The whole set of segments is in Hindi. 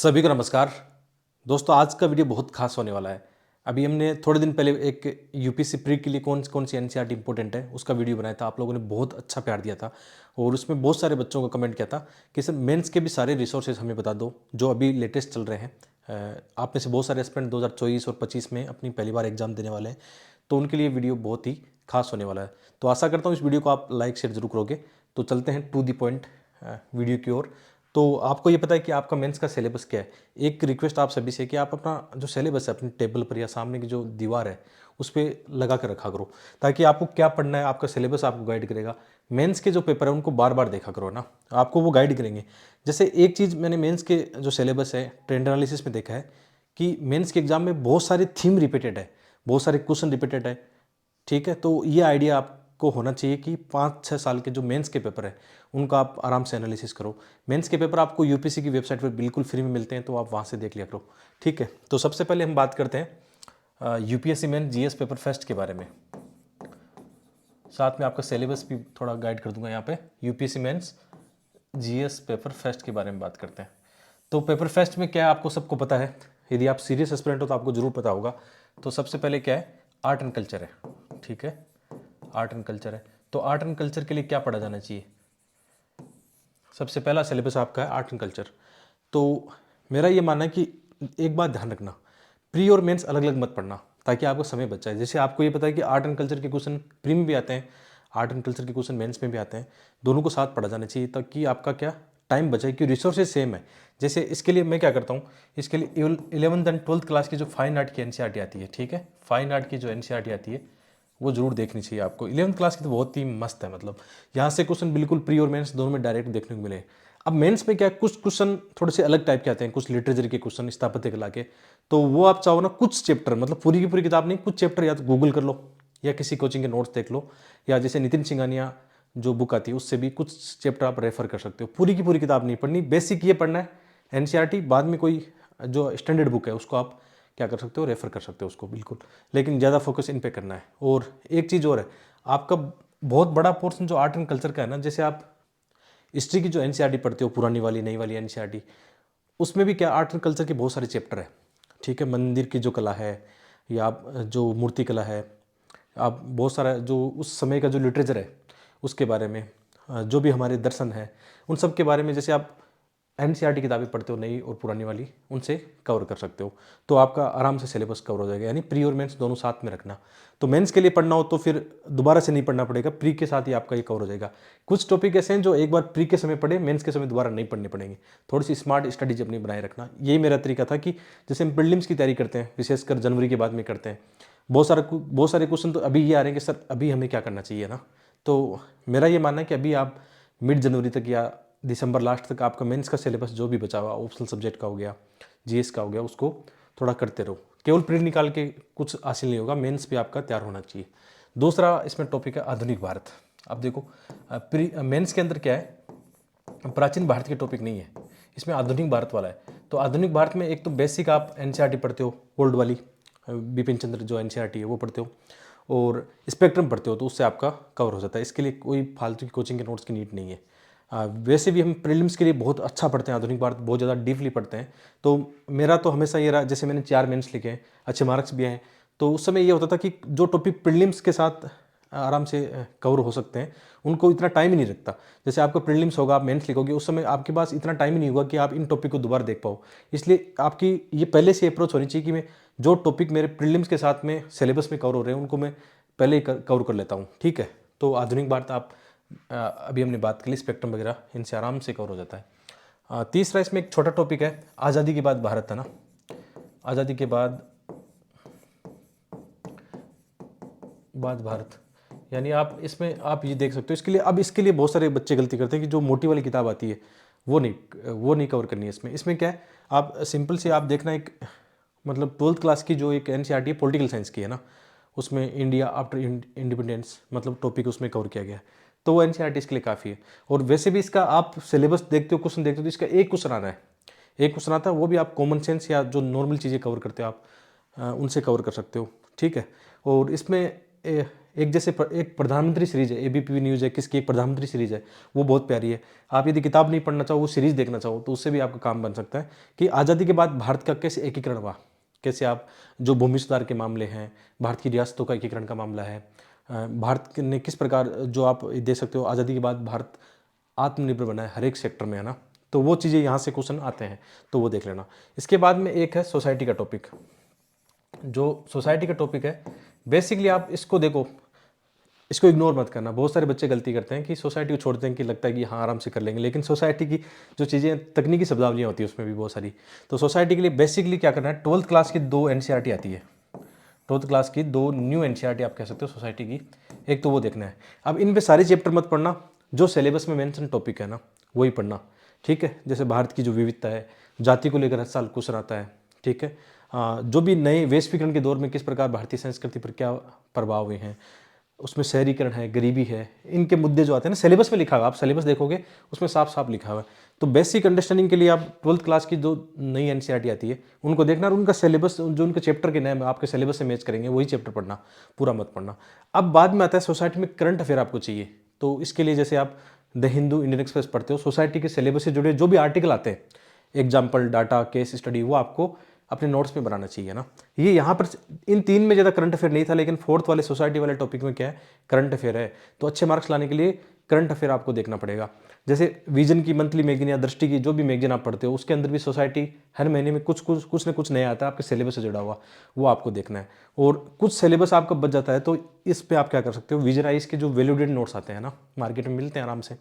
सभी को नमस्कार। दोस्तों, आज का वीडियो बहुत खास होने वाला है। अभी हमने थोड़े दिन पहले एक यूपीएससी प्री के लिए कौन कौन सी एनसीईआरटी इंपॉर्टेंट है उसका वीडियो बनाया था। आप लोगों ने बहुत अच्छा प्यार दिया था और उसमें बहुत सारे बच्चों को कमेंट किया था कि सर मेंस के भी सारे रिसोर्सेज हमें बता दो जो अभी लेटेस्ट चल रहे हैं। आप में से बहुत सारे एस्पिरेंट 2024 और 25 में अपनी पहली बार एग्जाम देने वाले हैं, तो उनके लिए वीडियो बहुत ही खास होने वाला है। तो आशा करता हूँ इस वीडियो को आप लाइक शेयर जरूर करोगे। तो चलते हैं टू दी पॉइंट वीडियो की ओर। तो आपको ये पता है कि आपका मेंस का सिलेबस क्या है। एक रिक्वेस्ट आप सभी से है कि आप अपना जो सिलेबस है अपनी टेबल पर या सामने की जो दीवार है उस पर लगा कर रखा करो, ताकि आपको क्या पढ़ना है आपका सिलेबस आपको गाइड करेगा। मेंस के जो पेपर है उनको बार बार देखा करो ना, आपको वो गाइड करेंगे। जैसे एक चीज़ मैंने मेंस के जो सिलेबस है ट्रेंड एनालिसिस में देखा है कि मेंस के एग्जाम में बहुत सारे थीम रिपीटेड है, बहुत सारे क्वेश्चन रिपीटेड है। ठीक है, तो ये आइडिया आपको होना चाहिए कि 5-6 साल के जो मेंस के पेपर है उनका आप आराम से एनालिसिस करो। मेंस के पेपर आपको यूपीएससी की वेबसाइट पर बिल्कुल फ्री में मिलते हैं, तो आप वहाँ से देख लिया करो। ठीक है, तो सबसे पहले हम बात करते हैं UPSC main GS paper first के बारे में। साथ में आपका सिलेबस भी थोड़ा गाइड कर दूंगा। यहाँ पे UPSC mains GS paper first के बारे में बात करते हैं। तो पेपर फेस्ट में क्या है आपको सबको पता है, यदि आप सीरियस एस्पिरेंट हो तो आपको जरूर पता होगा। तो सबसे पहले क्या है, आर्ट एंड कल्चर है। ठीक है, आर्ट एंड कल्चर है। तो आर्ट एंड कल्चर के लिए क्या पढ़ा जाना चाहिए? सबसे पहला सिलेबस आपका है आर्ट एंड कल्चर। तो मेरा ये मानना है कि एक बात ध्यान रखना, प्री और मेंस अलग अलग मत पढ़ना, ताकि आपको समय बच जाए। जैसे आपको ये पता है कि आर्ट एंड कल्चर के क्वेश्चन प्री में भी आते हैं, आर्ट एंड कल्चर के क्वेश्चन मेंस में भी आते हैं, दोनों को साथ पढ़ा जाना चाहिए ताकि आपका क्या टाइम बचे, कि रिसोर्सेज सेम है। जैसे इसके लिए मैं क्या करता हूँ, इसके लिए 11th एंड 12th क्लास की जो फाइन आर्ट की एनसीईआरटी आती है, ठीक है, फाइन आर्ट की जो एनसीईआरटी आती है वो जरूर देखनी चाहिए आपको। 11th क्लास की तो बहुत ही मस्त है, मतलब यहाँ से क्वेश्चन बिल्कुल प्री और मेंस दोनों में डायरेक्ट देखने को मिले। अब मेंस में क्या है, कुछ क्वेश्चन थोड़े से अलग टाइप के आते हैं, कुछ लिटरेचर के क्वेश्चन स्थापत्य कला के। तो वो आप चाहो ना कुछ चैप्टर, मतलब पूरी की पूरी किताब नहीं, कुछ चैप्टर या तो गूगल कर लो या किसी कोचिंग के नोट्स देख लो, या जैसे नितिन सिंघानिया जो बुक आती है उससे भी कुछ चैप्टर आप रेफर कर सकते हो। पूरी की पूरी किताब नहीं पढ़नी, बेसिक ये पढ़ना है एनसीईआरटी, बाद में कोई जो स्टैंडर्ड बुक है उसको आप क्या कर सकते हो, रेफर कर सकते हो उसको बिल्कुल, लेकिन ज़्यादा फोकस इन पे करना है। और एक चीज़ और है, आपका बहुत बड़ा पोर्शन जो आर्ट एंड कल्चर का है ना, जैसे आप हिस्ट्री की जो एनसीईआरटी पढ़ते हो, पुरानी वाली नई वाली एनसीईआरटी, उसमें भी क्या आर्ट एंड कल्चर के बहुत सारे चैप्टर है। ठीक है, मंदिर की जो कला है या आप जो मूर्ति कला है, आप बहुत सारा जो उस समय का जो लिटरेचर है उसके बारे में, जो भी हमारे दर्शन है उन सब के बारे में, जैसे आप एनसीईआरटी किताबें पढ़ते हो नई और पुरानी वाली, उनसे कवर कर सकते हो। तो आपका आराम से सिलेबस कवर हो जाएगा। यानी प्री और मेंस दोनों साथ में रखना। तो मेंस के लिए पढ़ना हो तो फिर दोबारा से नहीं पढ़ना पड़ेगा, प्री के साथ ही आपका ये कवर हो जाएगा। कुछ टॉपिक ऐसे हैं जो एक बार प्री के समय पढ़े, मेंस के समय दोबारा नहीं पढ़ने पड़ेंगे। थोड़ी सी स्मार्ट स्टडीज अपनी बनाए रखना, यही मेरा तरीका था कि जैसे हम प्रीलिम्स की तैयारी करते हैं, विशेषकर जनवरी के बाद में करते हैं, बहुत सारे क्वेश्चन तो अभी ये आ रहे हैं कि सर अभी हमें क्या करना चाहिए ना। तो मेरा ये मानना है कि अभी आप मिड जनवरी तक या दिसंबर लास्ट तक आपका मेंस का सिलेबस जो भी बचा हुआ ऑप्शनल सब्जेक्ट का हो गया, जीएस का हो गया, उसको थोड़ा करते रहो। केवल प्री निकाल के कुछ हासिल नहीं होगा, मेंस भी आपका तैयार होना चाहिए। दूसरा इसमें टॉपिक है आधुनिक भारत। अब देखो, प्री मेंस के अंदर क्या है, प्राचीन भारत के टॉपिक नहीं है, इसमें आधुनिक भारत वाला है। तो आधुनिक भारत में एक तो बेसिक आप एनसीईआरटी पढ़ते हो, ओल्ड वाली बिपिन चंद्र जो एनसीईआरटी है वो पढ़ते हो, और स्पेक्ट्रम पढ़ते हो, तो उससे आपका कवर हो जाता है। इसके लिए कोई फालतू की कोचिंग के नोट्स की नीड नहीं है। वैसे भी हम प्रीलिम्स के लिए बहुत अच्छा पढ़ते हैं, आधुनिक भारत बहुत ज़्यादा डीपली पढ़ते हैं। तो मेरा तो हमेशा ये रहा, जैसे मैंने 4 मेंस लिखे हैं, अच्छे मार्क्स भी हैं, तो उस समय ये होता था कि जो टॉपिक प्रीलिम्स के साथ आराम से कवर हो सकते हैं उनको इतना टाइम ही नहीं लगता। जैसे आपका प्रीलिम्स होगा, आप मेंस लिखोगे, उस समय आपके पास इतना टाइम ही नहीं होगा कि आप इन टॉपिक को दोबारा देख पाओ। इसलिए आपकी ये पहले से अप्रोच होनी चाहिए कि मैं जो टॉपिक मेरे प्रीलिम्स के साथ में सिलेबस में कवर हो रहे हैं उनको मैं पहले ही कवर कर लेता हूँ। ठीक है, तो आधुनिक भारत आप अभी हमने बात की, स्पेक्ट्रम वगैरह इनसे आराम से कवर हो जाता है। तीसरा इसमें एक छोटा टॉपिक है, आज़ादी के बाद भारत है ना, आज़ादी के बाद भारत, यानी आप इसमें आप ये देख सकते हो। इसके लिए बहुत सारे बच्चे गलती करते हैं कि जो मोटी वाली किताब आती है वो नहीं कवर करनी है। इसमें क्या है, आप सिंपल से आप देखना, एक मतलब 12th क्लास की जो एक एनसीईआरटी है पॉलिटिकल साइंस की है ना, उसमें इंडिया आफ्टर इंडिपेंडेंस मतलब टॉपिक उसमें कवर किया गया है, तो वो एनसीईआरटी इसके लिए काफ़ी है। और वैसे भी इसका आप सिलेबस देखते हो, क्वेश्चन देखते हो, तो इसका एक क्वेश्चन आना है, एक क्वेश्चन आता है, वो भी आप कॉमन सेंस या जो नॉर्मल चीज़ें कवर करते हो आप उनसे कवर कर सकते हो। ठीक है, और इसमें एक जैसे एक प्रधानमंत्री सीरीज है, एबीपी न्यूज़ है, किसकी एक प्रधानमंत्री सीरीज है, वो बहुत प्यारी है। आप यदि किताब नहीं पढ़ना चाहो, वो सीरीज देखना चाहो, तो उससे भी आपका काम बन सकता है कि आज़ादी के बाद भारत का कैसे एकीकरण हुआ, कैसे आप जो भूमि सुधार के मामले हैं, भारत की रियासतों का एकीकरण का मामला है, भारत ने किस प्रकार, जो आप दे सकते हो, आज़ादी के बाद भारत आत्मनिर्भर बना है हर एक सेक्टर में, है ना। तो वो चीज़ें यहाँ से क्वेश्चन आते हैं, तो वो देख लेना। इसके बाद में एक है सोसाइटी का टॉपिक। जो सोसाइटी का टॉपिक है, बेसिकली आप इसको देखो, इसको इग्नोर मत करना। बहुत सारे बच्चे गलती करते हैं कि सोसाइटी को छोड़ते हैं कि लगता है कि हाँ आराम से कर लेंगे, लेकिन सोसाइटी की जो चीज़ें तकनीकी शब्दावलियाँ होती है उसमें भी बहुत सारी। तो सोसाइटी के लिए बेसिकली क्या करना है, 12th क्लास की 2 एनसीईआरटी आती है, 12th क्लास की 2 न्यू एनसीईआरटी आप कह सकते हो सोसाइटी की, एक तो वो देखना है। अब इन पे सारे चैप्टर मत पढ़ना, जो सिलेबस में मेंशन टॉपिक है ना वही पढ़ना, ठीक है। जैसे भारत की जो विविधता है, जाति को लेकर हर साल क्वेश्चन आता है, ठीक है। जो भी नए वैश्वीकरण के दौर में किस प्रकार भारतीय संस्कृति पर क्या प्रभाव हुए हैं, उसमें शहरीकरण है, गरीबी है, इनके मुद्दे जो आते हैं ना, सिलेबस में लिखा हुआ, आप सिलेबस देखोगे उसमें साफ साफ लिखा हुआ है। तो बेसिक अंडरस्टैंडिंग के लिए आप 12th क्लास की जो नई एनसीईआरटी आती है उनको देखना, और उनका सिलेबस जो उनके चैप्टर के नाम आपके सिलेबस से मैच करेंगे वही चैप्टर पढ़ना, पूरा मत पढ़ना। अब बाद में आता है सोसाइटी में करंट अफेयर आपको चाहिए, तो इसके लिए जैसे आप द हिंदू, इंडियन एक्सप्रेस पढ़ते हो, सोसाइटी के सिलेबस से जुड़े जो भी आर्टिकल आते हैं, एग्जाम्पल, डाटा, केस स्टडी, वो आपको अपने नोट्स में बनाना चाहिए ना। ये यहाँ पर इन 3 में ज़्यादा करंट अफेयर नहीं था, लेकिन 4th वाले सोसाइटी वाले टॉपिक में क्या है, करंट अफेयर है। तो अच्छे मार्क्स लाने के लिए करंट अफेयर आपको देखना पड़ेगा। जैसे विजन की मंथली मैगजीन या दृष्टि की जो भी मैगजीन आप पढ़ते हो, उसके अंदर भी सोसाइटी हर महीने में कुछ न कुछ नया आता है आपके सिलेबस से जुड़ा हुआ, वो आपको देखना है। और कुछ सिलेबस आपका बच जाता है, तो इस पर आप क्या कर सकते हो, विजन आइज के जो वैल्यूडेड नोट्स आते हैं ना, मार्केट में मिलते हैं आराम से,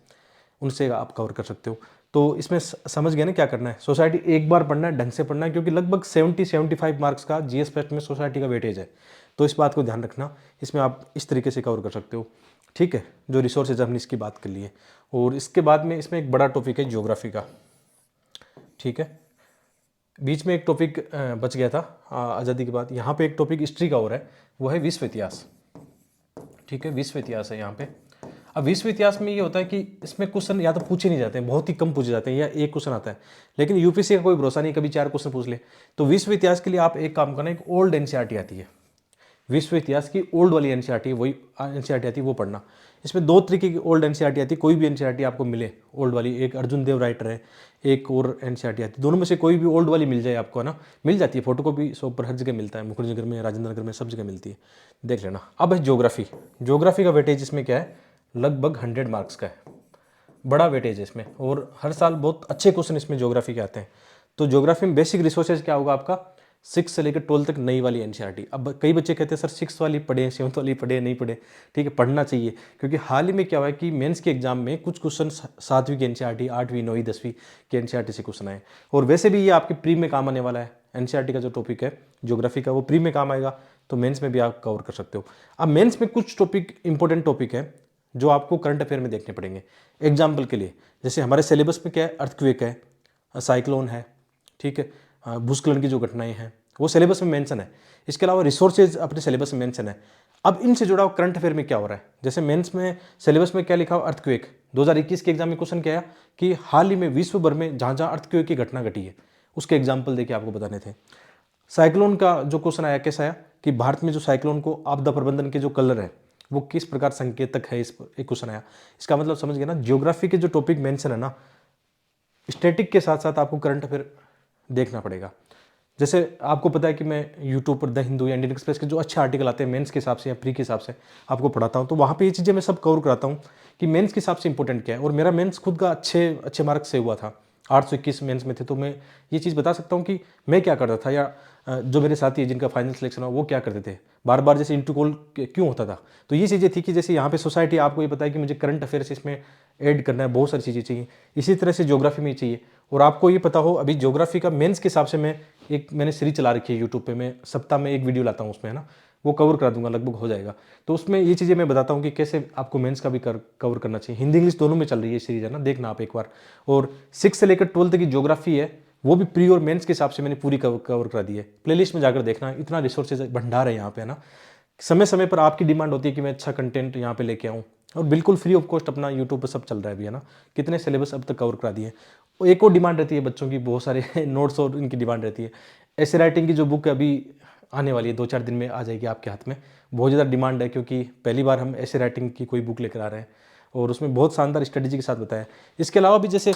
उनसे आप कवर कर सकते हो। तो इसमें समझ गए ना क्या करना है। सोसाइटी एक बार पढ़ना है, ढंग से पढ़ना है, क्योंकि लगभग 70-75 मार्क्स का जीएस टेस्ट में सोसाइटी का वेटेज है। तो इस बात को ध्यान रखना, इसमें आप इस तरीके से कवर कर सकते हो, ठीक है। जो रिसोर्सेज हमने इसकी बात कर ली है। और इसके बाद में इसमें एक बड़ा टॉपिक है ज्योग्राफी का, ठीक है। बीच में एक टॉपिक बच गया था आज़ादी के बाद, यहाँ पे एक टॉपिक हिस्ट्री का और है, वो है विश्व इतिहास, ठीक है। विश्व इतिहास है यहाँ पे। अब विश्व इतिहास में ये होता है कि इसमें क्वेश्चन या तो पूछे नहीं जाते हैं, बहुत ही कम पूछे जाते हैं, या एक क्वेश्चन आता है, लेकिन यूपीएससी का कोई भरोसा नहीं, कभी 4 क्वेश्चन पूछ ले। तो विश्व इतिहास के लिए आप एक काम करना, एक ओल्ड एनसीईआरटी आती है, विश्व इतिहास की ओल्ड वाली एनसीईआरटी, वही एनसीईआरटी आती है, वो पढ़ना। इसमें 2 तरीके की ओल्ड एनसीईआरटी आती है, कोई भी एनसीईआरटी आपको मिले ओल्ड वाली, एक अर्जुन देव राइटर है, एक और एनसीईआरटी आती है, दोनों में से कोई भी ओल्ड वाली मिल जाए आपको, है ना, मिल जाती है, फोटोकॉपी शॉप पर हर जगह मिलता है, मुखर्जी नगर में, राजेंद्र नगर में, सब जगह मिलती है, देख लेना। अब है ज्योग्राफी। ज्योग्राफी का वेटेज इसमें क्या है, लगभग 100 मार्क्स का है, बड़ा वेटेज है इसमें, और हर साल बहुत अच्छे क्वेश्चन इसमें ज्योग्राफी के आते हैं। तो ज्योग्राफी में बेसिक रिसोर्सेज क्या होगा आपका, 6 से लेकर 12 तक नई वाली एनसीईआरटी। अब कई बच्चे कहते हैं सर 6 वाली पढ़े, 7 वाली पढ़े, नहीं पढ़े, ठीक है, पढ़ना चाहिए, क्योंकि हाल ही में क्या हुआ है कि मेंस के एग्जाम में कुछ क्वेश्चन 7वीं की एनसीईआरटी, 8वीं, 9वीं, 10वीं के एनसीईआरटी से क्वेश्चन आए। और वैसे भी ये आपके प्री में काम आने वाला है, एनसीईआरटी का जो टॉपिक है ज्योग्राफी का, वो प्री में काम आएगा, तो मेंस में भी आप कवर कर सकते हो। अब मेंस में कुछ टॉपिक इंपॉर्टेंट टॉपिक है जो आपको करंट अफेयर में देखने पड़ेंगे। एग्जाम्पल के लिए, जैसे हमारे सिलेबस में क्या है, अर्थक्वेक है, साइक्लोन है, ठीक है, भूस्खलन की जो घटनाएं हैं वो सिलेबस में मेंशन है। इसके अलावा रिसोर्सेज अपने सिलेबस में मेंशन है। अब इनसे जुड़ा हुआ करंट अफेयर में क्या हो रहा है, जैसे मेंस में सिलेबस में क्या लिखा हुआ, अर्थक्वेक। 2021 के एग्जाम में क्वेश्चन क्या है कि हाल ही में विश्व भर में जहाँ जहाँ अर्थक्वेक की घटना घटी है उसके एग्जाम्पल देके आपको बताने थे। साइक्लोन का जो क्वेश्चन आया, कैसा आया कि भारत में जो साइक्लोन को आपदा प्रबंधन के जो कलर है वो किस प्रकार संकेतक है, इस पर एक क्वेश्चन आया। इसका मतलब समझ गए ना, ज्योग्राफी के जो टॉपिक मेंशन है ना, स्टैटिक के साथ साथ आपको करंट अफेयर देखना पड़ेगा। जैसे आपको पता है कि मैं यूट्यूब पर द हिंदू या इंडियन एक्सप्रेस के जो अच्छे आर्टिकल आते हैं मेंस के हिसाब से या प्री के हिसाब से आपको पढ़ाता हूँ, तो वहाँ पे ये चीज़ें मैं सब कवर कराता हूँ कि मेंस के हिसाब से इंपॉर्टेंट क्या है। और मेरा मेंस खुद का अच्छे मार्क्स से हुआ था, 821 मेंस में थे, तो मैं ये चीज़ बता सकता हूँ कि मैं क्या करता था, या जो मेरे साथी है जिनका फाइनल सिलेक्शन हुआ वो क्या करते थे, बार बार जैसे इंटू कॉल क्यों होता था। तो ये चीज़ें थी कि जैसे यहाँ पे सोसाइटी, आपको ये पता है कि मुझे करंट अफेयर्स इसमें ऐड करना है, बहुत सारी चीज़ें चाहिए, इसी तरह से ज्योग्राफी में चाहिए। और आपको ये पता हो, अभी ज्योग्राफी का मेंस के हिसाब से मैंने सीरीज चला रखी है यूट्यूब पे, मैं सप्ताह में एक वीडियो लाता हूँ उसमें, है ना, वो कवर करा दूंगा, लगभग हो जाएगा। तो उसमें ये चीज़ें मैं बताता हूँ कि कैसे आपको मेंस का भी कवर करना चाहिए। हिंदी इंग्लिश दोनों में चल रही है सीरीज, है ना, देखना आप एक बार। और 6 से लेकर 12 तक की ज्योग्राफी है, वो भी प्री और मेंस के हिसाब से मैंने पूरी कवर करा दी है। प्लेलिस्ट में जाकर देखना, इतना रिसोर्सेज भंडार है यहाँ पे, है ना। समय समय पर आपकी डिमांड होती है कि मैं अच्छा कंटेंट यहाँ पे लेके आऊँ, और बिल्कुल फ्री ऑफ कॉस्ट अपना यूट्यूब पर सब चल रहा है अभी, है ना। कितने सिलेबस अब तक कवर करा दिए। एक और डिमांड रहती है बच्चों की, बहुत सारे नोट्स और इनकी डिमांड रहती है। ऐसे राइटिंग की जो बुक है अभी आने वाली है, 2-4 दिन में आ जाएगी आपके हाथ में। बहुत ज़्यादा डिमांड है क्योंकि पहली बार हम ऐसे राइटिंग की कोई बुक लेकर आ रहे हैं और उसमें बहुत शानदार स्ट्रेटजी के साथ बताया। इसके अलावा भी जैसे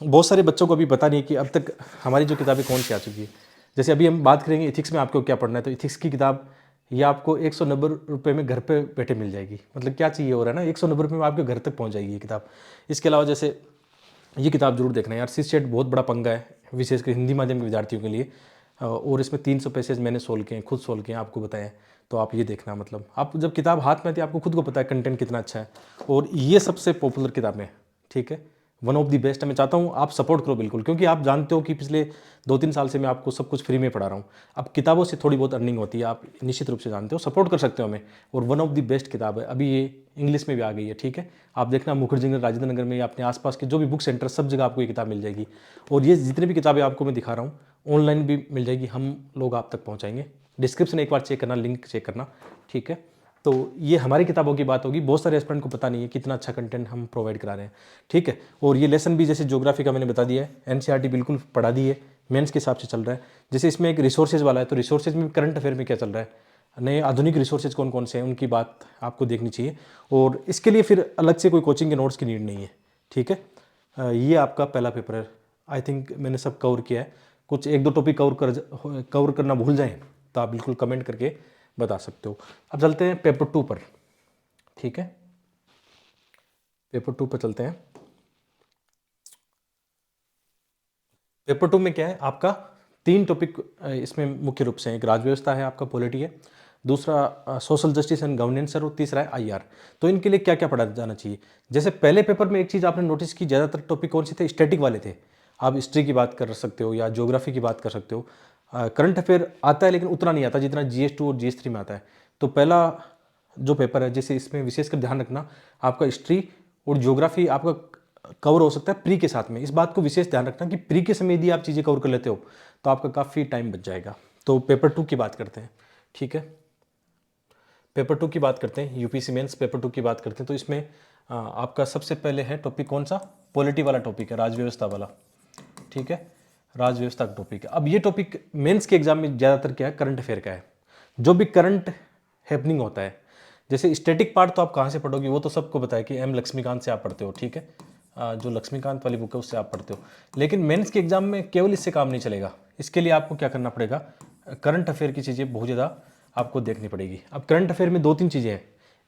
बहुत सारे बच्चों को अभी पता नहीं है कि अब तक हमारी जो किताबें कौन सी आ चुकी है। जैसे अभी हम बात करेंगे इथिक्स में आपको क्या पढ़ना है, तो इथिक्स की किताब ये आपको 190 रुपये में घर पे बैठे मिल जाएगी। मतलब क्या चाहिए हो रहा है ना, 190 रुपये में आपके घर तक पहुंच जाएगी ये किताब। इसके अलावा जैसे ये किताब जरूर देखना है यार, सी सेट बहुत बड़ा पंगा है विशेषकर हिंदी माध्यम के विद्यार्थियों के लिए। और इसमें 300 पैसेज मैंने सोल्व किए हैं, खुद सोल्व किए हैं, आपको बताएं। तो आप ये देखना, मतलब आप जब किताब हाथ में आती है आपको खुद को पता है कंटेंट कितना अच्छा है। और ये सबसे पॉपुलर किताबें, ठीक है, वन ऑफ द बेस्ट है। मैं चाहता हूँ आप सपोर्ट करो बिल्कुल, क्योंकि आप जानते हो कि पिछले 2-3 साल से मैं आपको सब कुछ फ्री में पढ़ा रहा हूँ। अब किताबों से थोड़ी बहुत अर्निंग होती है, आप निश्चित रूप से जानते हो, सपोर्ट कर सकते हो हमें। और वन ऑफ द बेस्ट किताब है, अभी ये इंग्लिश में भी आ गई है, ठीक है। आप देखना मुखर्जी नगर, राजेंद्र नगर में या अपने आसपास के जो भी बुक सेंटर, सब जगह आपको ये किताब मिल जाएगी। और ये जितनी भी किताबें आपको मैं दिखा रहा हूँ ऑनलाइन भी मिल जाएगी, हम लोग आप तक पहुँचाएंगे। डिस्क्रिप्शन एक बार चेक करना, लिंक चेक करना, ठीक है। तो ये हमारी किताबों की बात होगी। बहुत सारे एस्पिरेंट को पता नहीं है कितना अच्छा कंटेंट हम प्रोवाइड करा रहे हैं, ठीक है। और ये लेसन भी जैसे ज्योग्राफी का मैंने बता दिया है, एनसीईआरटी बिल्कुल पढ़ा दी है, मेंस के हिसाब से चल रहा है। जैसे इसमें एक रिसोर्सेज वाला है, तो रिसोर्सेज में करंट अफेयर में क्या चल रहा है, नए आधुनिक रिसोर्सेज कौन कौन से हैं, उनकी बात आपको देखनी चाहिए। और इसके लिए फिर अलग से कोई कोचिंग के नोट्स की नीड नहीं है, ठीक है। ये आपका पहला पेपर है। आई थिंक मैंने सब कवर किया है। कुछ 1-2 टॉपिक कवर करना भूल जाएं तो आप बिल्कुल कमेंट करके बता सकते हो। अब चलते हैं पेपर 2 पर, ठीक है। पेपर 2 पर चलते हैं। पेपर 2 में क्या है आपका, 3 टॉपिक इसमें मुख्य रूप से हैं। एक राज्य व्यवस्था है, आपका पॉलिटी है, दूसरा सोशल जस्टिस एंड गवर्नेंस है, और तीसरा है आईआर। तो इनके लिए क्या क्या पढ़ा जाना चाहिए। जैसे पहले पेपर में एक चीज़ आपने नोटिस की, ज़्यादातर टॉपिक कौन से थे, स्टैटिक वाले थे। आप हिस्ट्री की बात कर सकते हो या ज्योग्राफी की बात कर सकते हो। करंट अफेयर आता है लेकिन उतना नहीं आता जितना GS2 और GS3 में आता है। तो पहला जो पेपर है, जैसे इसमें विशेषकर ध्यान रखना, आपका हिस्ट्री और ज्योग्राफी आपका कवर हो सकता है प्री के साथ में। इस बात को विशेष ध्यान रखना कि प्री के समय यदि आप चीज़ें कवर कर लेते हो तो आपका काफ़ी टाइम बच जाएगा। तो पेपर 2 की बात करते हैं, ठीक है। पेपर 2 की बात करते हैं, यूपीएससी मेंस पेपर 2 की बात करते हैं। तो इसमें आपका सबसे पहले है टॉपिक कौन सा, पॉलिटी वाला टॉपिक है, राज्य व्यवस्था वाला, ठीक है। राज्य व्यवस्था का टॉपिक है। अब ये टॉपिक मेंस के एग्जाम में ज़्यादातर क्या है, करंट अफेयर का है। जो भी करंट हैपनिंग होता है, जैसे स्टैटिक पार्ट तो आप कहाँ से पढ़ोगे, वो तो सबको पता है कि M लक्ष्मीकांत से आप पढ़ते हो, ठीक है। जो लक्ष्मीकांत वाली बुक है उससे आप पढ़ते हो। लेकिन मेंस के एग्जाम में केवल इससे काम नहीं चलेगा। इसके लिए आपको क्या करना पड़ेगा, करंट अफेयर की चीज़ें बहुत ज़्यादा आपको देखनी पड़ेगी। अब करंट अफेयर में 2-3 चीज़ें हैं।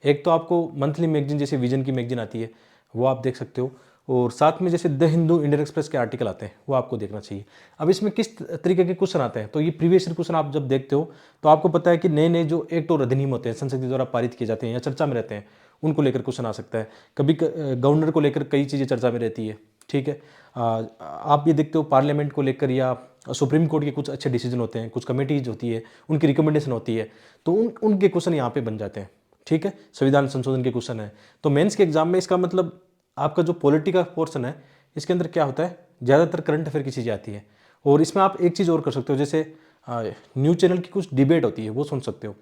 एक तो आपको मंथली मैगजीन, जैसे विजन की मैगजीन आती है, वो आप देख सकते हो। और साथ में जैसे द हिंदू, इंडियन एक्सप्रेस के आर्टिकल आते हैं, वो आपको देखना चाहिए। अब इसमें किस तरीके के क्वेश्चन आते हैं, तो ये प्रीवियस ईयर क्वेश्चन आप जब देखते हो तो आपको पता है कि नए नए जो एक्ट और अधिनियम होते हैं संसद के द्वारा पारित किए जाते हैं या चर्चा में रहते हैं, उनको लेकर क्वेश्चन आ सकता है। कभी गवर्नर को लेकर कई चीज़ें चर्चा में रहती है, ठीक है। आप ये देखते हो पार्लियामेंट को लेकर या सुप्रीम कोर्ट के कुछ अच्छे डिसीजन होते हैं, कुछ कमेटीज होती है, उनकी रिकमेंडेशन होती है, तो उनके क्वेश्चन यहाँ पे बन जाते हैं, ठीक है। संविधान संशोधन के क्वेश्चन है। तो मेंस के एग्जाम में इसका मतलब आपका जो पॉलिटी का पोर्शन है, इसके अंदर क्या होता है, ज़्यादातर करंट अफेयर की चीज़ें आती हैं। और इसमें आप एक चीज़ और कर सकते हो, जैसे न्यूज़ चैनल की कुछ डिबेट होती है, वो सुन सकते हो।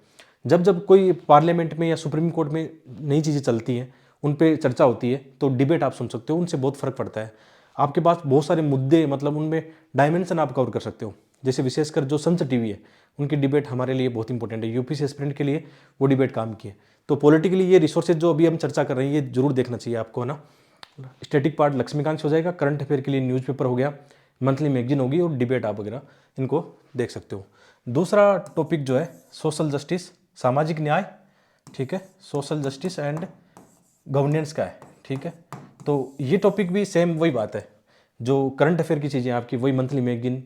जब जब कोई पार्लियामेंट में या सुप्रीम कोर्ट में नई चीज़ें चलती हैं, उन पे चर्चा होती है, तो डिबेट आप सुन सकते हो, उनसे बहुत फ़र्क पड़ता है। आपके पास बहुत सारे मुद्दे, मतलब उनमें डायमेंशन आप कवर कर सकते हो। जैसे विशेषकर जो संसद टीवी है, उनकी डिबेट हमारे लिए बहुत इंपॉर्टेंट है, यूपीएससी एस्पिरेंट के लिए वो डिबेट काम की है। तो पॉलिटिकली ये रिसोर्सेज जो अभी हम चर्चा कर रहे हैं, ये जरूर देखना चाहिए आपको, है ना। स्टैटिक पार्ट लक्ष्मीकांत से हो जाएगा, करंट अफेयर के लिए न्यूज़पेपर हो गया, मंथली मैगजीन होगी, और डिबेट आप वगैरह इनको देख सकते हो। दूसरा टॉपिक जो है सोशल जस्टिस, सामाजिक न्याय, ठीक है, सोशल जस्टिस एंड गवर्नेंस का है, ठीक है। तो ये टॉपिक भी सेम वही बात है, जो करंट अफेयर की चीज़ें आपकी वही मंथली मैगजीन,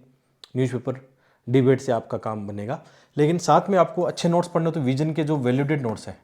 न्यूज़पेपर, डिबेट से आपका काम बनेगा। लेकिन साथ में आपको अच्छे नोट्स पढ़ने हो तो विजन के जो वैल्यूडेड नोट्स हैं,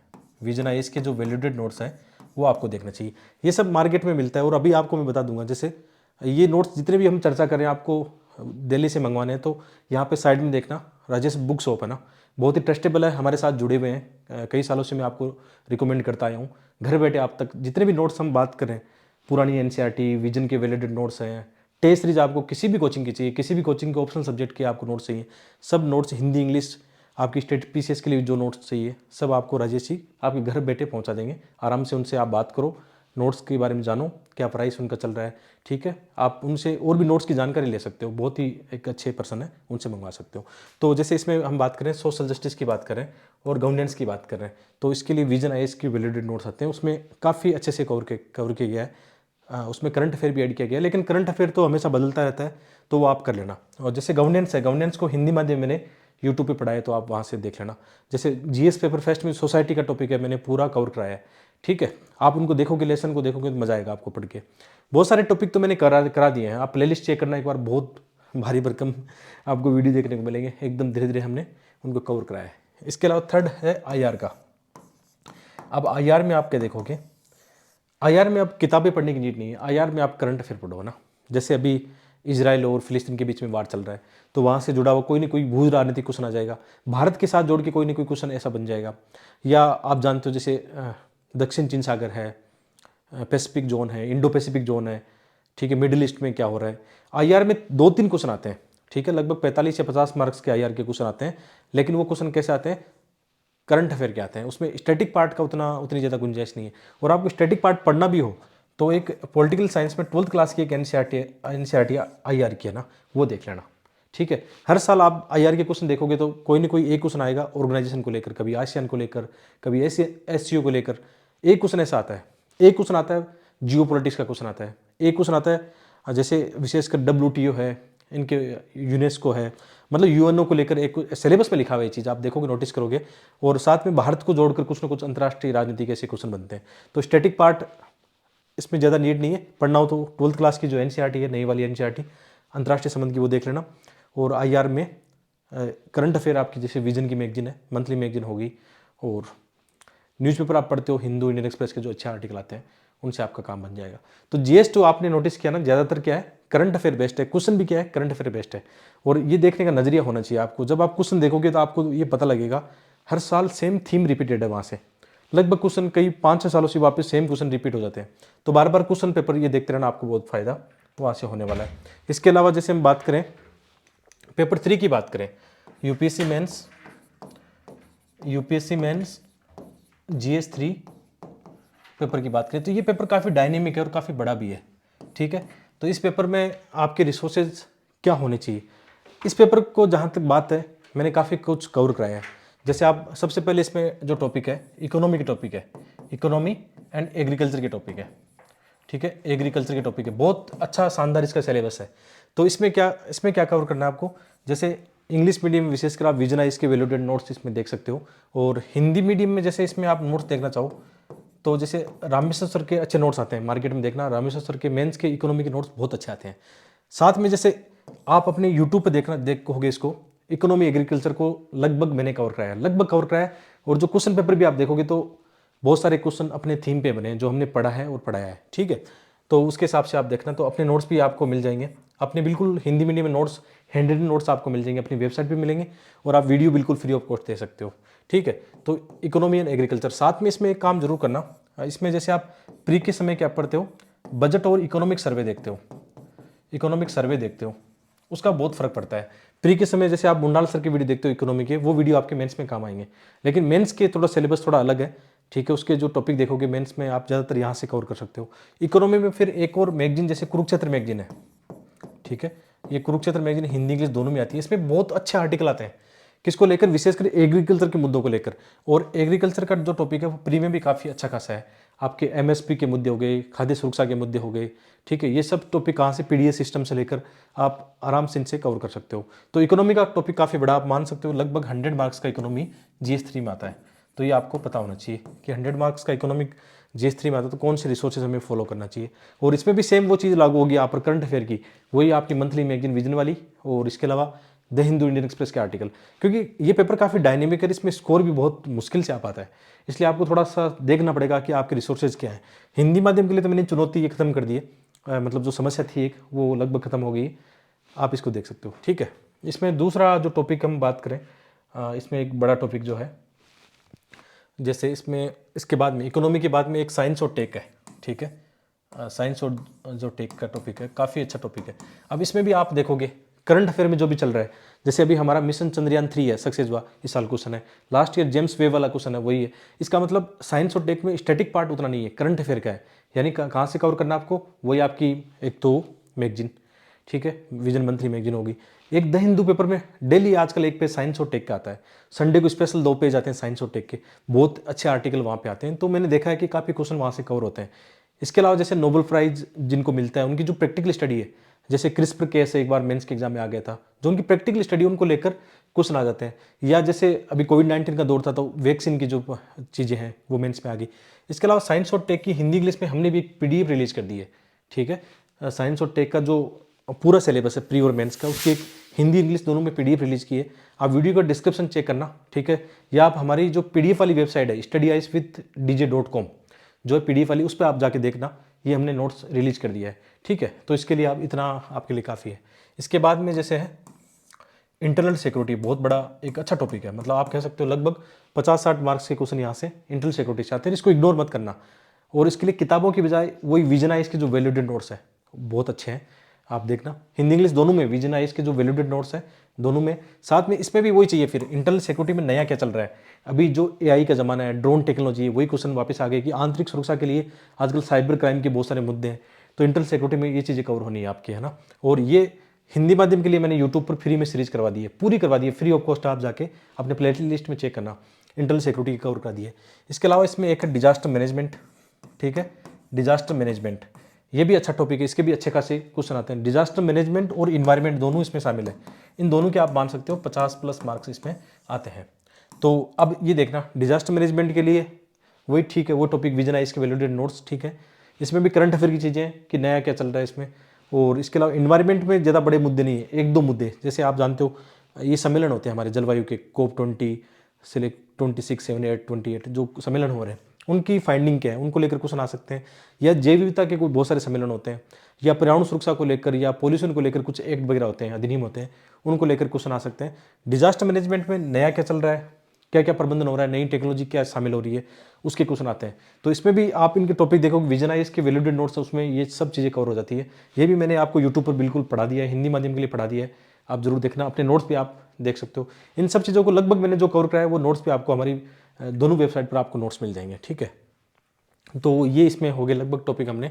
विजन आईएएस के जो वैल्यूडेड नोट्स हैं, वो आपको देखना चाहिए। ये सब मार्केट में मिलता है। और अभी आपको मैं बता दूंगा, जैसे ये नोट्स जितने भी हम चर्चा कर रहे हैं आपको दिल्ली से मंगवाने हैं, तो यहाँ पे साइड में देखना राजेश बुक शॉप है ना, बहुत ही ट्रस्टेबल है, हमारे साथ जुड़े हुए हैं, कई सालों से मैं आपको रिकमेंड करता आया हूँ। घर बैठे आप तक जितने भी नोट्स हम बात करें, पुरानी एनसीईआरटी, विजन के वैलिडेड नोट्स हैं, टेस्ट सीरीज आपको किसी भी कोचिंग की चाहिए, किसी भी कोचिंग के ऑप्शनल सब्जेक्ट के आपको नोट्स चाहिए, सब नोट्स हिंदी इंग्लिश, आपकी स्टेट पीसीएस के लिए जो नोट्स चाहिए, सब आपको राजेश जी आपके घर बैठे पहुंचा देंगे। आराम से उनसे आप बात करो, नोट्स के बारे में जानो, क्या प्राइस उनका चल रहा है, ठीक है। आप उनसे और भी नोट्स की जानकारी ले सकते हो, बहुत ही एक अच्छे पर्सन है, उनसे मंगवा सकते हो। तो जैसे इसमें हम बात करें सोशल जस्टिस की बात करें और गवर्नेंस की बात कर रहे हैं, तो इसके लिए विजन आईएएस की वैलिडेटेड नोट्स आते हैं, उसमें काफ़ी अच्छे से कवर किया गया है। उसमें करंट अफेयर भी ऐड किया गया है, लेकिन करंट अफेयर तो हमेशा बदलता रहता है, तो वो आप कर लेना। और जैसे गवर्नेंस है, गवर्नेंस को हिंदी माध्यम मैंने यूट्यूब पे पढ़ा है, तो आप वहाँ से देख लेना। जैसे जीएस पेपर फेस्ट में सोसाइटी का टॉपिक है, मैंने पूरा कवर कराया है, ठीक है। आप उनको देखोगे, लेसन को देखोगे तो मजा आएगा आपको पढ़ के। बहुत सारे टॉपिक तो मैंने करा दिए हैं, आप प्लेलिस्ट चेक करना एक बार, बहुत भारी भरकम आपको वीडियो देखने को मिलेंगे, एकदम धीरे धीरे हमने उनको कवर कराया है। इसके अलावा थर्ड है आईआर का। अब आईआर में आप क्या देखोगे, आईआर में अब किताबें पढ़ने की नीड नहीं है, आईआर में आप करंट अफेयर पढ़ो ना। जैसे अभी इजराइल और फिलिस्तीन के बीच में वार चल रहा है, तो वहाँ से जुड़ा हुआ कोई ना कोई भू राजनीतिक क्वेश्चन आ जाएगा, भारत के साथ जोड़ के कोई ना कोई क्वेश्चन ऐसा बन जाएगा। या आप जानते हो जैसे दक्षिण चीन सागर है, पैसिफिक जोन है, इंडो पैसिफिक जोन है, ठीक है, मिडिल ईस्ट में क्या हो रहा है। आईआर में 2-3 क्वेश्चन आते हैं, ठीक है, लगभग 45 या 50 मार्क्स के आईआर के क्वेश्चन आते हैं, लेकिन वो क्वेश्चन कैसे आते हैं, करंट अफेयर के आते हैं। उसमें स्टैटिक पार्ट का उतनी ज़्यादा गुंजाइश नहीं है। और आपको स्टैटिक पार्ट पढ़ना भी हो तो एक पॉलिटिकल साइंस में 12th क्लास की एक एनसीईआरटी आईआर की है ना, वो देख लेना, ठीक है। हर साल आप आईआर के क्वेश्चन देखोगे तो कोई ना कोई एक क्वेश्चन आएगा ऑर्गेनाइजेशन को लेकर, कभी आसियान को लेकर, कभी एससीओ को लेकर, एक क्वेश्चन ऐसा आता है। एक क्वेश्चन आता है जियो पॉलिटिक्स का क्वेश्चन आता है, एक क्वेश्चन आता है जैसे विशेषकर WTO है, इनके यूनेस्को है, मतलब यूएनओ को लेकर एक सिलेबस में लिखा हुआ है ये चीज़, आप देखोगे नोटिस करोगे। और साथ में भारत को जोड़कर कुछ ना कुछ अंतर्राष्ट्रीय राजनीति के ऐसे क्वेश्चन बनते हैं। तो स्टैटिक पार्ट इसमें ज़्यादा नीड नहीं है, पढ़ना हो तो 12th क्लास की जो एनसीईआरटी है, नई वाली एनसीईआरटी अंतर्राष्ट्रीय संबंध की, वो देख लेना। और आईआर में करंट अफेयर आपकी जैसे विजन की मैगजीन है, मंथली मैगजीन होगी, और न्यूज़पेपर आप पढ़ते हो, हिंदू, इंडियन एक्सप्रेस के जो अच्छे आर्टिकल आते हैं, उनसे आपका काम बन जाएगा। तो जीएस तो आपने नोटिस किया ना, ज़्यादातर क्या है, करंट अफेयर बेस्ड है, क्वेश्चन भी क्या है, करंट अफेयर बेस्ड है। और ये देखने का नजरिया होना चाहिए आपको, जब आप क्वेश्चन देखोगे तो आपको ये पता लगेगा हर साल सेम थीम रिपीटेड है, वहाँ से लगभग क्वेश्चन कई 5-6 सालों से वापस सेम क्वेश्चन रिपीट हो जाते हैं। तो बार बार क्वेश्चन पेपर ये देखते रहना, आपको बहुत फायदा वहाँ से होने वाला है। इसके अलावा जैसे हम बात करें पेपर 3 की बात करें, यूपीएससी मेंस जीएस 3 पेपर की बात करें, तो ये पेपर काफ़ी डायनेमिक है और काफ़ी बड़ा भी है, ठीक है। तो इस पेपर में आपके रिसोर्सेज क्या होने चाहिए, इस पेपर को जहाँ तक बात है, मैंने काफ़ी कुछ कवर कराया है। जैसे आप सबसे पहले इसमें जो टॉपिक है, इकोनॉमी के टॉपिक है, इकोनॉमी एंड एग्रीकल्चर के टॉपिक है, ठीक है, एग्रीकल्चर के टॉपिक है, बहुत अच्छा शानदार इसका सिलेबस है। तो इसमें क्या कवर करना है आपको, जैसे इंग्लिश मीडियम में विशेषकर आप विजन आईएएस के वैल्यूडेड नोट्स इसमें देख सकते हो, और हिंदी मीडियम में जैसे इसमें आप नोट्स देखना चाहो तो जैसे रामेश्वर सर के अच्छे नोट्स आते हैं, मार्केट में देखना, रामेश्वर सर के मेंस के इकोनॉमी के नोट्स बहुत अच्छे आते हैं। साथ में जैसे आप अपने यूट्यूब पर देखोगे इसको, इकोनॉमी एग्रीकल्चर को लगभग मैंने कवर कराया, और जो क्वेश्चन पेपर भी आप देखोगे तो बहुत सारे क्वेश्चन अपने थीम पे बने हैं, जो हमने पढ़ा है और पढ़ाया है, ठीक है। तो उसके हिसाब से आप देखना, तो अपने नोट्स भी आपको मिल जाएंगे, अपने बिल्कुल हिंदी मीडियम में नोट्स, हैंड रिटन नोट्स आपको मिल जाएंगे, अपनी वेबसाइट पे मिलेंगे, और आप वीडियो बिल्कुल फ्री ऑफ कॉस्ट दे सकते हो, ठीक है। तो इकोनॉमी एंड एग्रीकल्चर, साथ में इसमें एक काम जरूर करना, इसमें जैसे आप प्री के समय क्या पढ़ते हो, बजट और इकोनॉमिक सर्वे देखते हो, उसका बहुत फर्क पड़ता है। प्री के समय जैसे आप मुंडाल सर की वीडियो देखते हो इकोनॉमी के, वो वीडियो आपके मेंस में काम आएंगे, लेकिन मेंस के थोड़ा सिलेबस थोड़ा अलग है, ठीक है। उसके जो टॉपिक देखोगे मेंस में, आप ज़्यादातर यहाँ से कवर कर सकते हो। इकोनॉमी में फिर एक और मैगजीन जैसे कुरुक्षेत्र मैगजीन है, ठीक है, ये कुरुक्षेत्र मैगजीन हिंदी इंग्लिश दोनों में आती है, इसमें बहुत अच्छे आर्टिकल आते हैं, किसको लेकर, विशेषकर एग्रीकल्चर के मुद्दों को लेकर। और एग्रीकल्चर का जो टॉपिक है वो प्री में भी काफ़ी अच्छा खासा है, आपके एमएसपी के मुद्दे हो गए, खाद्य सुरक्षा के मुद्दे हो गए, ठीक है। ये सब टॉपिक कहाँ से, पीडीएस सिस्टम से लेकर आप आराम से इनसे कवर कर सकते हो। तो इकोनॉमी का टॉपिक काफ़ी बड़ा, आप मान सकते हो लगभग 100 मार्क्स का इकोनॉमी जीएस 3 में आता है। तो ये आपको पता होना चाहिए कि 100 मार्क्स का इकोनॉमिक जीएस 3 में आता है, तो कौन से रिसोर्सेज हमें फॉलो करना चाहिए। और इसमें भी सेम वो चीज़ लागू होगी आप पर करंट अफेयर की, वही आपकी मंथली मैगजीन विजन वाली, और इसके अलावा द हिंदू, इंडियन एक्सप्रेस के आर्टिकल, क्योंकि ये पेपर काफ़ी डायनेमिक है, इसमें स्कोर भी बहुत मुश्किल से आ पाता है, इसलिए आपको थोड़ा सा देखना पड़ेगा कि आपके रिसोर्सेज क्या हैं। हिंदी माध्यम के लिए तो मैंने चुनौती ये खत्म कर दी है, मतलब जो समस्या थी एक, वो लगभग खत्म हो गई, आप इसको देख सकते हो, ठीक है। इसमें दूसरा जो टॉपिक हम बात करें, इसमें एक बड़ा टॉपिक जो है, जैसे इसमें इसके बाद में इकोनॉमी के बाद में एक साइंस और टेक है, ठीक है। साइंस और जो टेक का टॉपिक है, काफ़ी अच्छा टॉपिक है। अब इसमें भी आप देखोगे करंट अफेयर में जो भी चल रहा है, जैसे अभी हमारा मिशन चंद्रयान 3 है, सक्सेस हुआ, इस साल क्वेश्चन है। लास्ट ईयर जेम्स वेब वाला क्वेश्चन है, वही है। इसका मतलब साइंस और टेक में स्टैटिक पार्ट उतना नहीं है, करंट अफेयर का है। यानी कहाँ से कवर करना आपको, वही आपकी एक तो मैगजीन, ठीक है, विजन मंथली मैगजीन होगी। एक द हिंदू पेपर में डेली आजकल एक पेज साइंस और टेक का आता है, संडे को स्पेशल 2 पेज आते हैं साइंस और टेक के, बहुत अच्छे आर्टिकल वहाँ पे आते हैं। तो मैंने देखा है कि काफ़ी क्वेश्चन वहाँ से कवर होते हैं। इसके अलावा जैसे नोबेल प्राइज जिनको मिलता है, उनकी जो प्रैक्टिकल स्टडी है, जैसे क्रिस्पर केस एक बार मेंस के एग्जाम में आ गया था, जो उनकी प्रैक्टिकल स्टडी उनको लेकर क्वेश्चन आ जाते हैं। या जैसे अभी कोविड-19 का दौर था, तो वैक्सीन की जो चीज़ें हैं वो मेंस में आ गई। इसके अलावा साइंस और टेक की हिंदी इंग्लिश में हमने भी एक पीडीएफ रिलीज कर दी है, ठीक है। साइंस और टेक का जो पूरा सिलेबस है प्री और मेंस का, उसकी एक हिंदी इंग्लिश दोनों में पीडीएफ रिलीज की है। आप वीडियो का डिस्क्रिप्शन चेक करना, ठीक है, या आप हमारी जो पीडीएफ वाली वेबसाइट है studyswithdj.com, जो है पीडीएफ वाली, उस पर आप जाके देखना, ये हमने नोट्स रिलीज कर दिया है, ठीक है। तो इसके लिए आप इतना आपके लिए काफ़ी है। इसके बाद में जैसे है इंटरनल सिक्योरिटी, बहुत बड़ा एक अच्छा टॉपिक है, मतलब आप कह सकते हो लगभग 50-60 मार्क्स के क्वेश्चन यहाँ से इंटरनल सिक्योरिटी से आते हैं, इसको इग्नोर मत करना। और इसके लिए किताबों की बजाय वही विजनाइज के जो वैल्यूडेड नोट्स है बहुत अच्छे हैं, आप देखना। हिंदी इंग्लिश दोनों में विजनाइज के जो वैल्यूडेड नोट्स है दोनों में, साथ में इसमें भी वही चाहिए। फिर इंटरनल सिक्योरिटी में नया क्या चल रहा है, अभी जो एआई का ज़माना है, ड्रोन टेक्नोलॉजी है, वही क्वेश्चन वापस आ गए कि आंतरिक सुरक्षा के लिए आजकल साइबर क्राइम के बहुत सारे मुद्दे हैं, तो इंटरनल सिक्योरिटी में ये चीज़ें कवर होनी है आपकी, है ना। और ये हिंदी माध्यम के लिए मैंने यूट्यूब पर फ्री में सीरीज करवा दी है, पूरी करवा दी है, फ्री ऑफ कॉस्ट। आप जाके अपने प्ले लिस्ट में चेक करना, इंटरनल सिक्योरिटी कवर कर दी है। इसके अलावा इसमें एक है डिजास्टर मैनेजमेंट, ठीक है, डिजास्टर मैनेजमेंट, ये भी अच्छा टॉपिक है, इसके भी अच्छे खासे क्वेश्चन आते हैं। डिजास्टर मैनेजमेंट और इन्वायरमेंट दोनों इसमें शामिल है, इन दोनों के आप मान सकते हो 50+ मार्क्स इसमें आते हैं। तो अब ये देखना, डिजास्टर मैनेजमेंट के लिए वही ठीक है, वो टॉपिक विजनाइज के वैल्यूडेड नोट्स, ठीक है। इसमें भी करंट अफेयर की चीज़ें हैं कि नया क्या चल रहा है इसमें। और इसके अलावा इन्वायरमेंट में ज़्यादा बड़े मुद्दे नहीं है, 1-2 मुद्दे, जैसे आप जानते हो ये सम्मेलन होते हैं हमारे जलवायु के, COP20, सिलेक्ट 26, 7, 8, 28 जो सम्मेलन हो रहे हैं, उनकी फाइंडिंग क्या है, उनको लेकर क्वेश्चन आ सकते हैं। या जैव विविधता के कोई बहुत सारे सम्मेलन होते हैं, या पर्यावरण सुरक्षा को लेकर, या पॉल्यूशन को लेकर कुछ एक्ट वगैरह होते हैं, अधिनियम होते हैं, उनको लेकर क्वेश्चन आ सकते हैं। डिजास्टर मैनेजमेंट में नया क्या चल रहा है, क्या क्या प्रबंधन हो रहा है, नई टेक्नोलॉजी क्या शामिल हो रही है, उसके क्वेश्चन आते हैं। तो इसमें भी आप इनके टॉपिक देखोगे, विजनाइज के वैल्यूडेड नोट्स है, उसमें ये सब चीज़ें कवर हो जाती है। ये भी मैंने आपको यूट्यूब पर बिल्कुल पढ़ा दिया है, हिंदी माध्यम के लिए पढ़ा दिया है, आप जरूर देखना, अपने नोट्स भी आप देख सकते हो। इन सब चीज़ों को लगभग मैंने जो कवर कराया है वो नोट्स पे आपको हमारी दोनों वेबसाइट पर आपको नोट्स मिल जाएंगे, ठीक है। तो ये इसमें हो गए लगभग टॉपिक हमने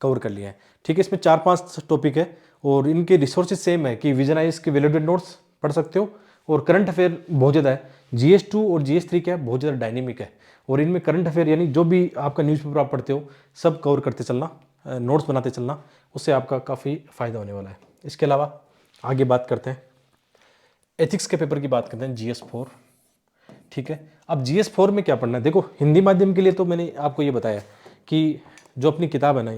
कवर कर लिया है, ठीक है। इसमें 4-5 टॉपिक है और इनके रिसोर्सेज सेम है कि विजनाइज के वैल्यूडेड नोट्स पढ़ सकते हो, और करंट अफेयर बहुत ज़्यादा है। GS2 और GS3 क्या है, बहुत ज़्यादा डायनेमिक है, और इनमें करंट अफेयर यानी जो भी आपका न्यूज़पेपर आप पढ़ते हो सब कवर करते चलना, नोट्स बनाते चलना, उससे आपका काफ़ी फ़ायदा होने वाला है। इसके अलावा आगे बात करते हैं, एथिक्स के पेपर की बात करते हैं, GS4, ठीक है। अब GS4 में क्या पढ़ना है, देखो हिंदी माध्यम के लिए तो मैंने आपको ये बताया कि जो अपनी किताब है ना,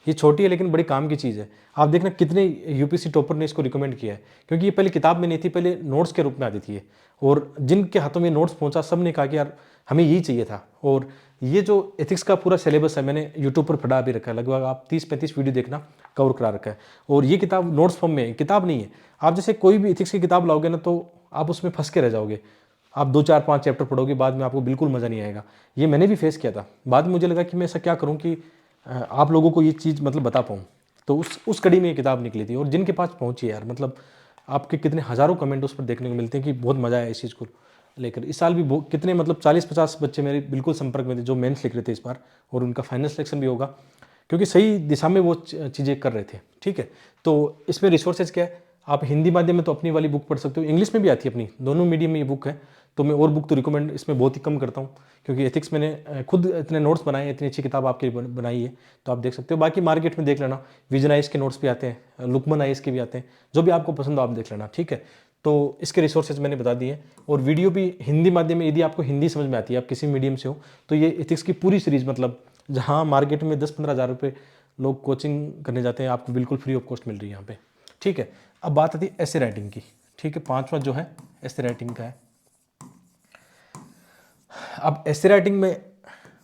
ये छोटी है लेकिन बड़ी काम की चीज़ है। आप देखना कितने यूपीसी टॉपर ने इसको रिकमेंड किया है, क्योंकि ये पहले किताब में नहीं थी, पहले नोट्स के रूप में आती थी ये। और जिनके हाथों में नोट्स पहुंचा सब ने कहा कि यार हमें यही चाहिए था। और ये जो एथिक्स का पूरा सिलेबस है मैंने यूट्यूब पर पढ़ा भी रखा है, लगभग आप 30-35 वीडियो देखना, कवर करा रखा है। और ये किताब नोट्स फॉर्म में है, किताब नहीं है। आप जैसे कोई भी एथिक्स की किताब लाओगे ना तो आप उसमें फंस के रह जाओगे, आप 2-4-5 चैप्टर पढ़ोगे, बाद में आपको बिल्कुल मज़ा नहीं आएगा। ये मैंने भी फेस किया था, बाद में मुझे लगा कि मैं ऐसा क्या करूँ कि आप लोगों को ये चीज़ मतलब बता पाऊँ, तो उस कड़ी में ये किताब निकली थी। और जिनके पास पहुँची यार, मतलब आपके कितने हज़ारों कमेंट उस पर देखने को मिलते हैं कि बहुत मज़ा आया इस चीज़ को लेकर। इस साल भी कितने मतलब 40-50 बच्चे मेरे बिल्कुल संपर्क में थे जो मेंस लिख रहे थे इस बार, और उनका फाइनल सिलेक्शन भी होगा, क्योंकि सही दिशा में वो चीज़ें कर रहे थे, ठीक है। तो इसमें रिसोर्सेज क्या है, आप हिंदी माध्यम में तो अपनी वाली बुक पढ़ सकते हो, इंग्लिश में भी आती है अपनी, दोनों मीडियम में ये बुक है। तो मैं और बुक तो रिकमेंड इसमें बहुत ही कम करता हूँ, क्योंकि एथिक्स मैंने खुद इतने नोट्स बनाए, इतनी अच्छी किताब आपके लिए बनाई है, तो आप देख सकते हो। बाकी मार्केट में देख लेना, विजन आइस के नोट्स भी आते हैं, लुकमन आइस के भी आते हैं, जो भी आपको पसंद हो आप देख लेना, ठीक है। तो इसके रिसोर्सेज मैंने बता दिए, और वीडियो भी हिंदी माध्यम में, यदि आपको हिंदी समझ में आती है, आप किसी मीडियम से हो, तो ये एथिक्स की पूरी सीरीज, मतलब जहाँ मार्केट में 10-15 हज़ार रुपये लोग कोचिंग करने जाते हैं, आपको बिल्कुल फ्री ऑफ कॉस्ट मिल रही है यहाँ पे, ठीक है। अब बात आती है ऐसे राइटिंग की, ठीक है, 5वां जो है ऐसे राइटिंग का है। अब ऐसे राइटिंग में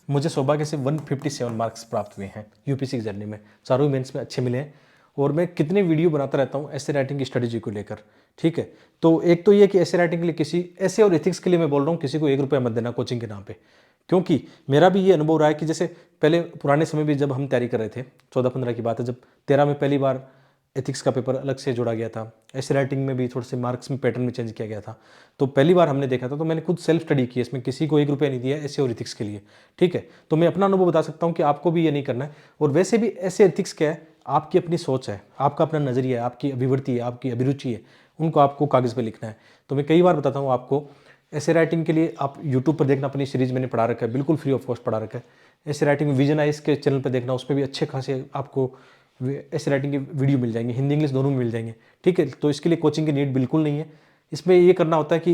मुझे सौभाग्य से 157 मार्क्स प्राप्त हुए हैं यूपीसी की जर्नी में, चारों मेंस में अच्छे मिले हैं। और मैं कितने वीडियो बनाता रहता हूँ ऐसे राइटिंग की स्ट्रेटजी को लेकर, ठीक है। तो एक तो ये कि ऐसे राइटिंग के लिए किसी ऐसे और एथिक्स के लिए मैं बोल रहा हूँ, किसी को 1 रुपया मत देना कोचिंग के नाम पे, क्योंकि मेरा भी ये अनुभव रहा है कि जैसे पहले पुराने समय में जब हम तैयारी कर रहे थे, 14-15 की बात है, जब 13 में पहली बार एथिक्स का पेपर अलग से जोड़ा गया था, ऐसे राइटिंग में भी थोड़े से मार्क्स में पैटर्न में चेंज किया गया था। तो पहली बार हमने देखा था, तो मैंने खुद सेल्फ स्टडी की, इसमें किसी को 1 रुपया नहीं दिया ऐसे और एथिक्स के लिए, ठीक है। तो मैं अपना अनुभव बता सकता हूँ कि आपको भी ये नहीं करना है। और वैसे भी ऐसे एथिक्स क्या है, आपकी अपनी सोच है, आपका अपना नज़रिया है, आपकी अभिवृत्ति है, आपकी अभिरुचि है, उनको आपको कागज़ पे लिखना है। तो मैं कई बार बताता हूँ आपको, ऐसे राइटिंग के लिए आप यूट्यूब पर देखना, अपनी सीरीज़ मैंने पढ़ा रखा है, बिल्कुल फ्री ऑफ कॉस्ट पढ़ा रखा है। ऐसे राइटिंग विजन आइस के चैनल पर देखना, उसमें भी अच्छे खासे आपको ऐसे राइटिंग की वीडियो मिल जाएंगे, हिंदी इंग्लिश दोनों में मिल जाएंगे, ठीक है। तो इसके लिए कोचिंग की नीड बिल्कुल नहीं है। इसमें ये करना होता है कि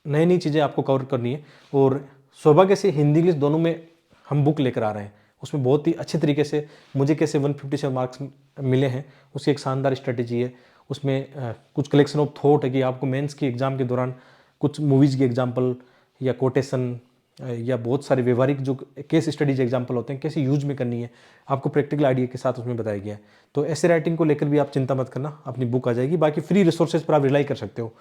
नई नई चीज़ें आपको कवर करनी है। और सौभाग्य से हिंदी इंग्लिश दोनों में हम बुक लेकर आ रहे हैं, उसमें बहुत ही अच्छे तरीके से मुझे कैसे 157 मार्क्स मिले हैं, उसकी एक शानदार स्ट्रेटेजी है। उसमें कुछ कलेक्शन ऑफ थॉट है कि आपको मेंस की एग्ज़ाम के दौरान कुछ मूवीज़ की एग्जांपल या कोटेशन या बहुत सारे व्यवहारिक जो केस स्टडीज एग्जांपल होते हैं, कैसे यूज में करनी है, आपको प्रैक्टिकल आइडिया के साथ उसमें बताया गया है। तो ऐसे राइटिंग को लेकर भी आप चिंता मत करना, अपनी बुक आ जाएगी। बाकी फ्री रिसोर्सेज पर आप रिलाई कर सकते हो,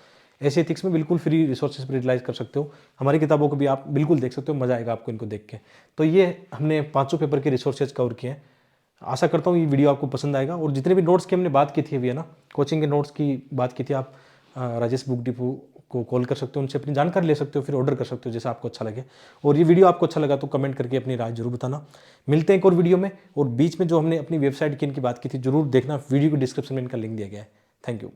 ऐसे एथिक्स में बिल्कुल फ्री रिसोर्सेज पर रिलाइज कर सकते हो। हमारी किताबों को भी आप बिल्कुल देख सकते हो, मज़ा आएगा आपको इनको देख के। तो ये हमने 5 पेपर के रिसोर्सेज कवर किए हैं। आशा करता हूँ ये वीडियो आपको पसंद आएगा। और जितने भी नोट्स की हमने बात की थी अभी, है ना, कोचिंग के नोट्स की बात की थी, आप राजेश बुक डिपो को कॉल कर सकते हो, उनसे अपनी जानकारी ले सकते हो, फिर ऑर्डर कर सकते हो जैसा आपको अच्छा लगे। और ये वीडियो आपको अच्छा लगा तो कमेंट करके अपनी राय जरूर बताना। मिलते हैं एक और वीडियो में। और बीच में जो हमने अपनी वेबसाइट की इनकी बात की थी, जरूर देखना, वीडियो को डिस्क्रिप्शन में इनका लिंक दिया गया है। Thank you.